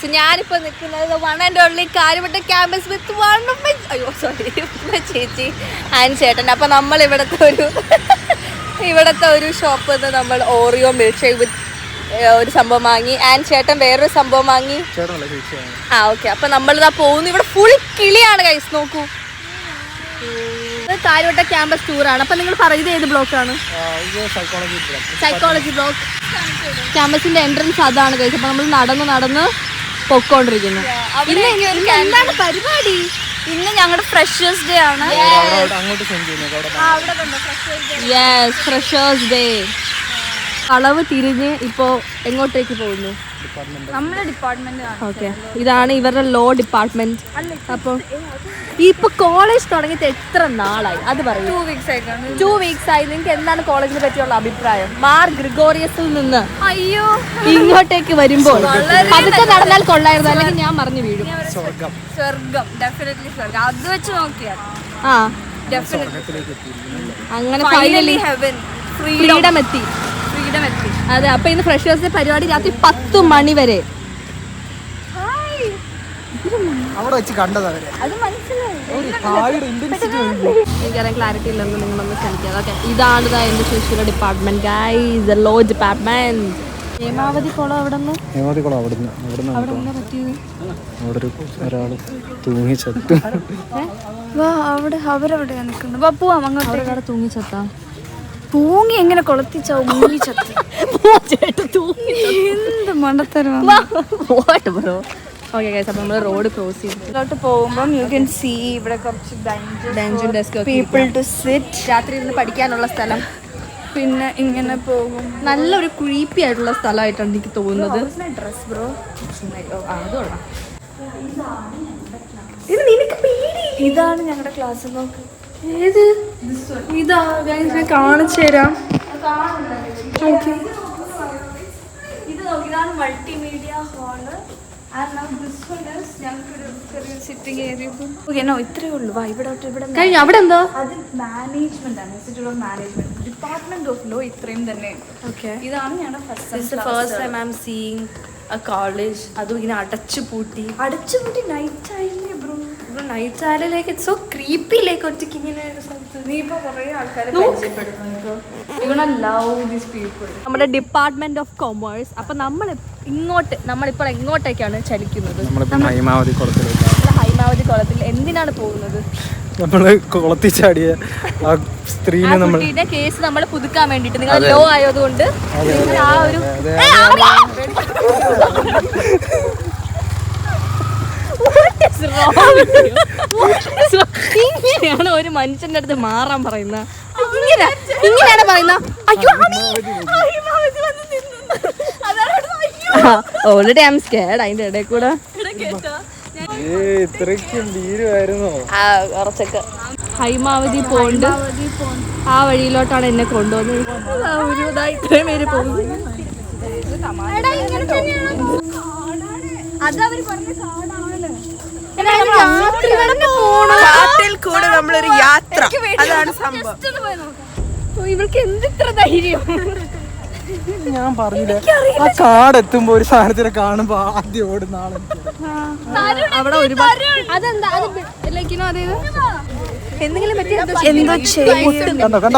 Guys, ഞാനിപ്പോൾ നിൽക്കുന്നത് one and only Karyavattom campus with one of my ചേച്ചി ആൻഡ് ചേട്ടൻ. അപ്പം നമ്മൾ ഇവിടുത്തെ ഒരു ഷോപ്പിൽ നിന്ന് നമ്മൾ ഓറിയോ മിൽക്ക് ഷേക്ക് വിത്ത് ഒരു സംഭവം വാങ്ങി. ആൻഡ് ചേട്ടൻ വേറൊരു സംഭവം വാങ്ങി. ഓക്കെ, അപ്പം നമ്മളിതാ പോകുന്നു. ഇവിടെ ഫുൾ കിളിയാണ് ഗൈസ്, നോക്കൂ. കാര്യവട്ടം ക്യാമ്പസ് ടൂറാണ്. അപ്പം നിങ്ങൾ പറയുന്നത് ഏത് ബ്ലോക്കാണ്? Psychology block. ക്യാമ്പസിന്റെ എൻട്രൻസ് അതാണ് ഗൈസ്. അപ്പം നമ്മൾ നടന്ന് പൊക്കോണ്ടിരിക്കുന്നു. എന്താണ് പരിപാടി? ഇന്ന് ഞങ്ങളുടെ ഫ്രഷേഴ്സ് ഡേ ആണ്. Yes, freshers day. അളവ് തിരിഞ്ഞ് ഇപ്പോൾ എങ്ങോട്ടേക്ക് പോകുന്നു? നമ്മുടെ ഡിപ്പാർട്ട്മെന്റ്. ഓക്കെ, ഇതാണ് ഇവരുടെ ലോ ഡിപ്പാർട്ട്മെന്റ്. അപ്പോൾ ഇപ്പൊ കോളേജ് തുടങ്ങിയിട്ട് എത്ര നാളായി അത് പറയും? 2 വീക്സ് ആയി. നിങ്ങൾക്ക് എന്താണ് കോളേജിനെ പറ്റിയുള്ള അഭിപ്രായം? മാർ ഗ്രിഗോറിയസിൽ നിന്ന് ഇങ്ങോട്ടേക്ക് വരുമ്പോൾ അതൊക്കെ നടന്നാൽ കൊള്ളായിരുന്നു, അല്ലെങ്കിൽ ഞാൻ മറിഞ്ഞു വീഴും. സ്വർഗം, ഡെഫിനറ്റ്ലി സ്വർഗം. അത് വെച്ച് നോക്കിയാൽ അങ്ങനെ ഫൈനലി ഫ്രീഡം എത്തി. അതെ, അപ്പൊ ഇന്ന് ഫ്രഷേഴ്സിന്റെ പരിപാടി രാത്രി 10 മണി വരെ. എനിക്കറിയാൻ ക്ലാരിറ്റി ഇല്ലെന്ന് നിങ്ങളൊന്ന് ക്ഷണിക്കാം. ഓക്കെ, ഇതാണ് എന്റെ ശിശുര department guys, law department. Hemavathi കുളം അവിടെ തൂങ്ങിച്ചത്താ. തൂങ്ങി എങ്ങനെ കൊളത്തിച്ചാവും? എന്ത് മണ്ടത്തരമാണ്. ഓക്കെ ഗൈസ്, അപ്പോൾ നമ്മൾ റോഡ് ക്രോസ് ചെയ്തിട്ട് പോകുമ്പം യു ക്യാൻ സീ ഇവിടെ കുറച്ച് ബെഞ്ചും ഡെസ്ക്, പീപ്പിൾ ടു സിറ്റ്. രാത്രി ഇരുന്ന് പഠിക്കാനുള്ള സ്ഥലം. പിന്നെ ഇങ്ങനെ പോകും. നല്ലൊരു ക്രീപ്പി ആയിട്ടുള്ള സ്ഥലമായിട്ടാണ് എനിക്ക് തോന്നുന്നത്. ഡ്രസ് ബ്രോ, അതോടാ. ഇതാണ് ഞങ്ങളുടെ ക്ലാസ്. നോക്ക്, ഏത് ഇതാ ഞാൻ കാണിച്ചു തരാം. ഇത് നോക്കി, ഇതാണ് മൾട്ടിമീഡിയ ഹാള്. ഇത്രയേ ഉള്ളൂ. അവിടെ എന്താ? അത് മാനേജ്മെന്റ് ആണ്, institute of management, department of law. ഇത്രയും തന്നെ. ഇതാണ് ഞങ്ങളുടെ first time I am seeing a college. അതും ഇങ്ങനെ അടച്ചുപൂട്ടി നൈറ്റ് ആയില്ലേ ബ്രോ? നൈറ്റ് ആയാലേക്ക് ഇറ്റ്സ് സോ ക്രീപ്പി. ലൈക്ക് ഒറ്റയ്ക്ക് ഇങ്ങനെ ഒരു സ്ഥലത്ത് നീ ഇപ്പോൾ കുറേ ആൾക്കാരെ പരിചയപ്പെടുന്നു. നമ്മുടെ ഡിപ്പാർട്ട്മെന്റ് ഓഫ് കൊമേഴ്സ്. അപ്പൊ നമ്മളിപ്പോൾ എങ്ങോട്ടേക്കാണ് ചലിക്കുന്നത്? ഹൈമാവതി കുളത്തിൽ. എന്തിനാണ് പോകുന്നത്? നമ്മള് കുളത്തിൽ ചാടിയ ആ സ്ത്രീനെ കേസ് നമ്മൾ പുതുക്കാൻ വേണ്ടിട്ട്. നിങ്ങൾ ലോ ആയതുകൊണ്ട് ആ ഒരു ഇങ്ങനെയാണ് ഒരു മനുഷ്യന്റെ അടുത്ത് മാറാൻ പറയുന്ന. ഇങ്ങനെയാണ് പറയുന്ന. Already I am scared. അതിന്റെ ഇടയിൽ കൂടെ കുറച്ചൊക്കെ ഹൈമാവതി പോണ്ട്. ആ വഴിയിലോട്ടാണ് എന്നെ കൊണ്ടുവന്നത്. ഇത്രയും പേര് പോകുന്നത്. നമ്മളൊരു യാത്ര, അതാണ് സംഭവം. ഇവർക്ക് എന്തിത്ര ധൈര്യം? ഞാൻ പറഞ്ഞില്ല, ആ കാടെത്തുമ്പോ ഒരു സാധനത്തിനെ കാണുമ്പോ ആദ്യം ഓടുന്ന ആളെ. അവിടെ ഒരുപാട് അതെന്താ എന്തെങ്കിലും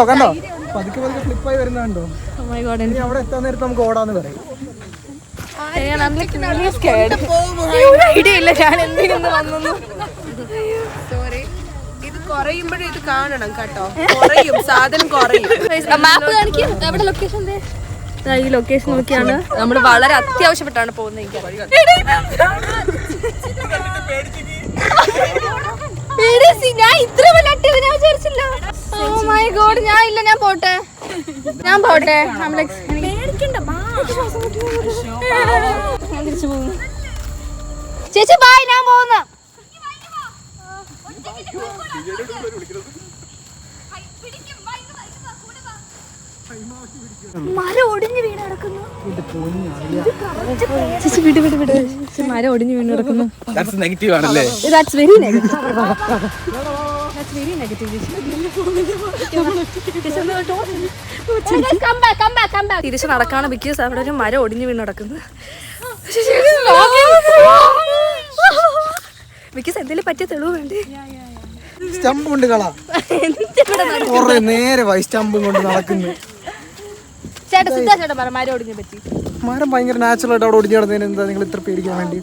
കണ്ടോ പതുക്കെ ഫ്ലിപ്പായി വരുന്നുണ്ടോ? അവിടെ എത്താൻ നേരത്ത് നമുക്ക് ഓടാന്ന് പറയും. ഐഡിയ ഇല്ല ഞാൻ എന്തിനൊന്ന് വന്നു. സോറി, ഇത് കുറയുമ്പോഴും ഇത് കാണണം കേട്ടോ. കുറയും, സാധനം കുറയും. മാപ്പ് കാണിക്കും. എവിടെ ലൊക്കേഷൻ? ഈ ലൊക്കേഷൻ നോക്കിയാണ് നമ്മൾ വളരെ അത്യാവശ്യപ്പെട്ടാണ് പോകുന്നത്. ഞാൻ ഇത്ര വലിയ ഞാൻ വിചാരിച്ചില്ല. ഓ മൈ ഗോഡ്, ഞാൻ പോട്ടെ. ഞാൻ തിരിച്ചു പോകുന്നു. ചേച്ചി ബായ്, ഞാൻ പോകുന്ന. മരം ഒടിഞ്ഞു വീണ് കിടക്കുന്നു. ചേച്ചി വിട്. മരം ഒടിഞ്ഞു വീണ് കിടക്കുന്നു. That's negative ആണല്ലേ? That's very negative. തിരിച്ച് നടക്കാണ്. ബിക്കോസ് അവിടെ ഒരു മരം ഒടിഞ്ഞു വീണ് നടക്കുന്നു. പറ്റിയ തെളിവ് വേണ്ടേ? സ്റ്റമ്പ് കൊണ്ട് കളാ കൊറേ നേരെ സ്റ്റമ്പും കൊണ്ട് നടക്കുന്നു. ചേട്ടാ സിദ്ധാ ചേട്ടാ പറ മരം ഒടിഞ്ഞെ പറ്റി. മരം ഭയങ്കര നാച്ചുറൽ ആയിട്ട് അവിടെ ഒടിഞ്ഞു കിടന്നതിന് എന്താ നിങ്ങൾ ഇത്ര പേടിക്കാൻ വേണ്ടി?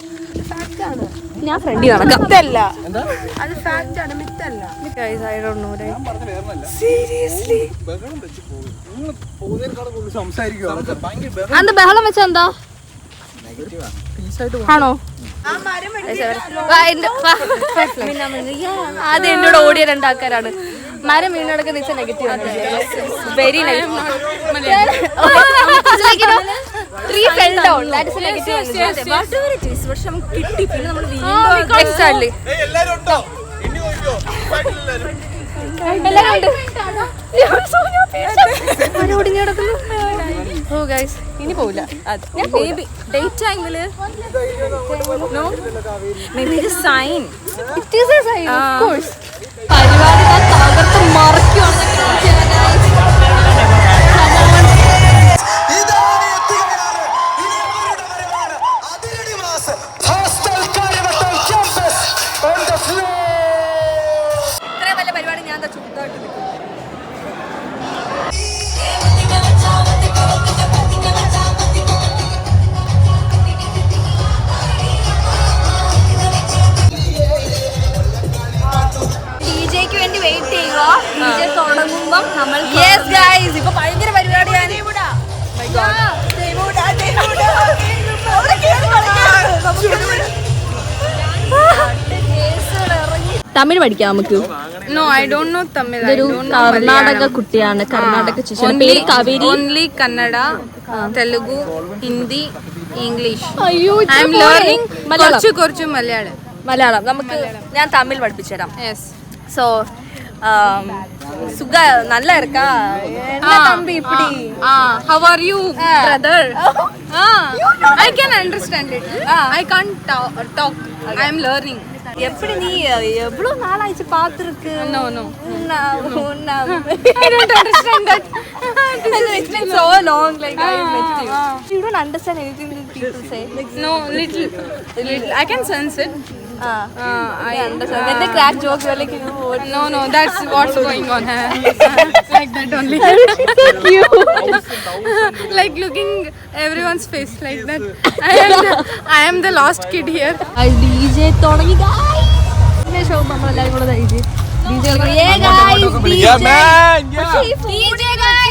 ഞാൻ ഫ്രണ്ടി നടക്കാം. മിത്തല്ല അത് ഫാക്റ്റ് ആണ്, മിത്തല്ല. സീരിയസ്ലി സംസാരിക്കുക അന്ത ബഹളം വെച്ചാ എന്താ ആണോ? അത് എന്നോട് ഓടിയ രണ്ടാൾക്കാരാണ്. മരം വീണടക്കം വെച്ച നെഗറ്റീവ് വെരി കിട്ടി. പിന്നെ നമ്മൾ എക്സാക്ട്ലി ഇനി പോവില്ല. ഡേ ടൈമില് പരിപാടി തകർത്ത് മറയ്ക്കുവാണെന്നൊക്കെ ഇത്ര വലിയ പരിപാടി ഞാൻ എന്താ ചുറ്റായിട്ട് നിൽക്കും. ഡിജെക്ക് വേണ്ടി വെയിറ്റ് ചെയ്യുക. ഡിജെ തുടങ്ങുമ്പം നമ്മൾ ഇപ്പൊ ഭയങ്കര പരിപാടിയാണ്. തമിഴ് പഠിക്കാം നമുക്ക്. No, I don't know Tamil. ഇതൊരു കർണാടക കുട്ടിയാണ്. കർണാടക പേര് Kaveri. Only Kannada, Telugu, Hindi, English. അയ്യോ I am learning കുറച്ച് മലയാളം. മലയാളം നമുക്ക് ഞാൻ തമിഴ് പഠിപ്പിച്ചു തരാം. Yes. സോ സുഖ നല്ല ഇരിക്കാ Thampi ഇപ്പടി. How are you, brother? I can understand it. I can't talk. I am learning. எப்படி நீ எவ்வளவு நாளாச்சு பாத்துருக்கு? No. I don't understand that. It's been so long, like I met you. You don't understand anything that people say. No, little. I can sense it. I understand. When they crack jokes, you're like, No, that's what's going on. Like that only. so cute. Like looking everyone's face like that. I am the lost kid here. DJ തുടങ്ങി guys. ഈ show നമ്മളെല്ലാരും കൂടെ DJ. DJ guys, DJ. DJ guys.